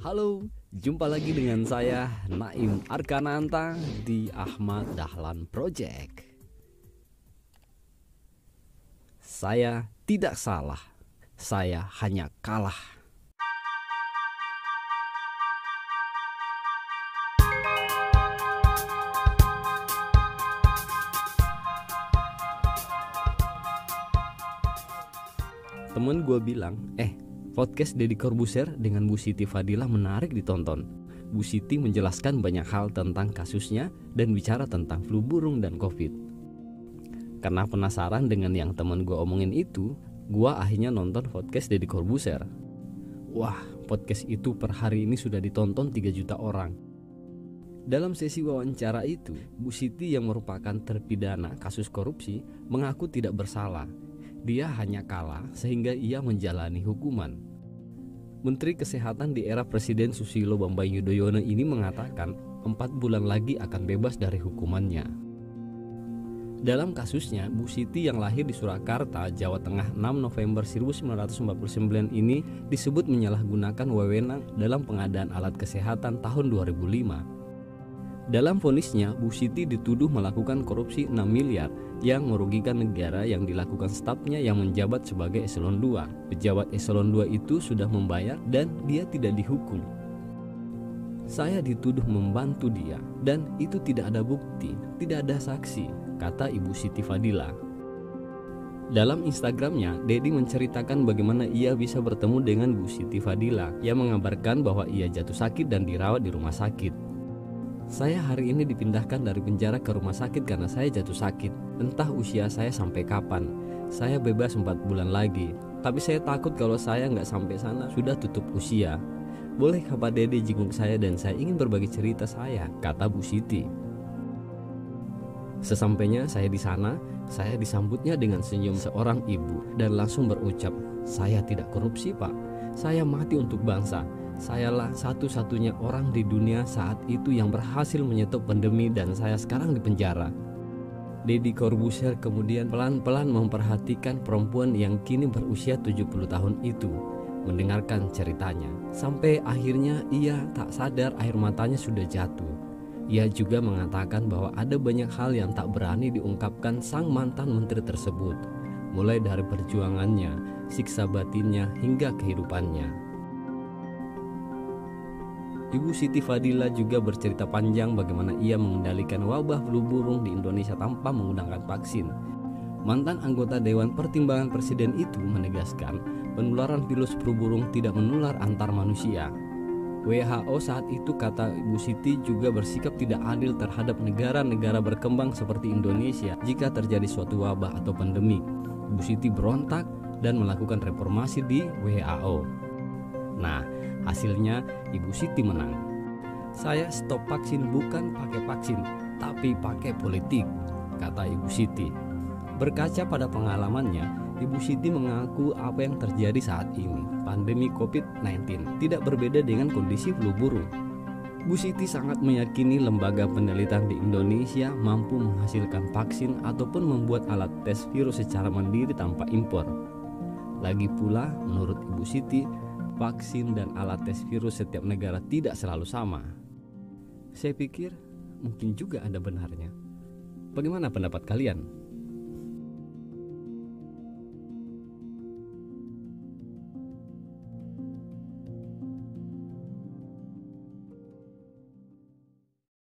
Halo, jumpa lagi dengan saya Naim Arkananta di Ahmad Dahlan Project. Saya tidak salah, saya hanya kalah. Temen gue bilang, podcast Deddy Corbuzier dengan Bu Siti Fadilah menarik ditonton. Bu Siti menjelaskan banyak hal tentang kasusnya dan bicara tentang flu burung dan COVID. Karena penasaran dengan yang teman gue omongin itu, gue akhirnya nonton podcast Deddy Corbuzier. Wah, podcast itu per hari ini sudah ditonton 3 juta orang. Dalam sesi wawancara itu, Bu Siti yang merupakan terpidana kasus korupsi mengaku tidak bersalah. Dia hanya kalah sehingga ia menjalani hukuman. Menteri Kesehatan di era Presiden Susilo Bambang Yudhoyono ini mengatakan 4 bulan lagi akan bebas dari hukumannya. Dalam kasusnya, Bu Siti yang lahir di Surakarta, Jawa Tengah 6 November 1949 ini disebut menyalahgunakan wewenang dalam pengadaan alat kesehatan tahun 2005. Dalam vonisnya, Bu Siti dituduh melakukan korupsi 6 miliar yang merugikan negara yang dilakukan stafnya yang menjabat sebagai eselon 2. Pejabat eselon 2 itu sudah membayar dan dia tidak dihukum. Saya dituduh membantu dia dan itu tidak ada bukti, tidak ada saksi, kata Ibu Siti Fadilah. Dalam Instagramnya, Deddy menceritakan bagaimana ia bisa bertemu dengan Bu Siti Fadilah yang mengabarkan bahwa ia jatuh sakit dan dirawat di rumah sakit. Saya hari ini dipindahkan dari penjara ke rumah sakit karena saya jatuh sakit. Entah usia saya sampai kapan. Saya bebas 4 bulan lagi. Tapi saya takut kalau saya nggak sampai sana sudah tutup usia. Bolehkah Pak Deddy jenguk saya dan saya ingin berbagi cerita saya, kata Bu Siti. Sesampainya saya di sana, saya disambutnya dengan senyum seorang ibu dan langsung berucap, "Saya tidak korupsi, Pak. Saya mati untuk bangsa. Sayalah satu-satunya orang di dunia saat itu yang berhasil menyetop pandemi dan saya sekarang di penjara." Deddy Corbuzier kemudian pelan-pelan memperhatikan perempuan yang kini berusia 70 tahun itu, mendengarkan ceritanya. Sampai akhirnya ia tak sadar air matanya sudah jatuh. Ia juga mengatakan bahwa ada banyak hal yang tak berani diungkapkan sang mantan menteri tersebut, mulai dari perjuangannya, siksa batinnya hingga kehidupannya. Ibu Siti Fadilah juga bercerita panjang bagaimana ia mengendalikan wabah flu burung di Indonesia tanpa menggunakan vaksin. Mantan anggota Dewan Pertimbangan Presiden itu menegaskan penularan virus flu burung tidak menular antar manusia. WHO saat itu, kata Ibu Siti, juga bersikap tidak adil terhadap negara-negara berkembang seperti Indonesia jika terjadi suatu wabah atau pandemi. Ibu Siti berontak dan melakukan reformasi di WHO. Nah, hasilnya Ibu Siti menang. "Saya stop vaksin bukan pakai vaksin, tapi pakai politik," kata Ibu Siti. Berkaca pada pengalamannya, Ibu Siti mengaku apa yang terjadi saat ini, pandemi COVID-19, tidak berbeda dengan kondisi flu burung. Bu Siti sangat meyakini lembaga penelitian di Indonesia mampu menghasilkan vaksin ataupun membuat alat tes virus secara mandiri tanpa impor. Lagi pula, menurut Ibu Siti, vaksin dan alat tes virus setiap negara tidak selalu sama. Saya pikir mungkin juga ada benarnya. Bagaimana pendapat kalian?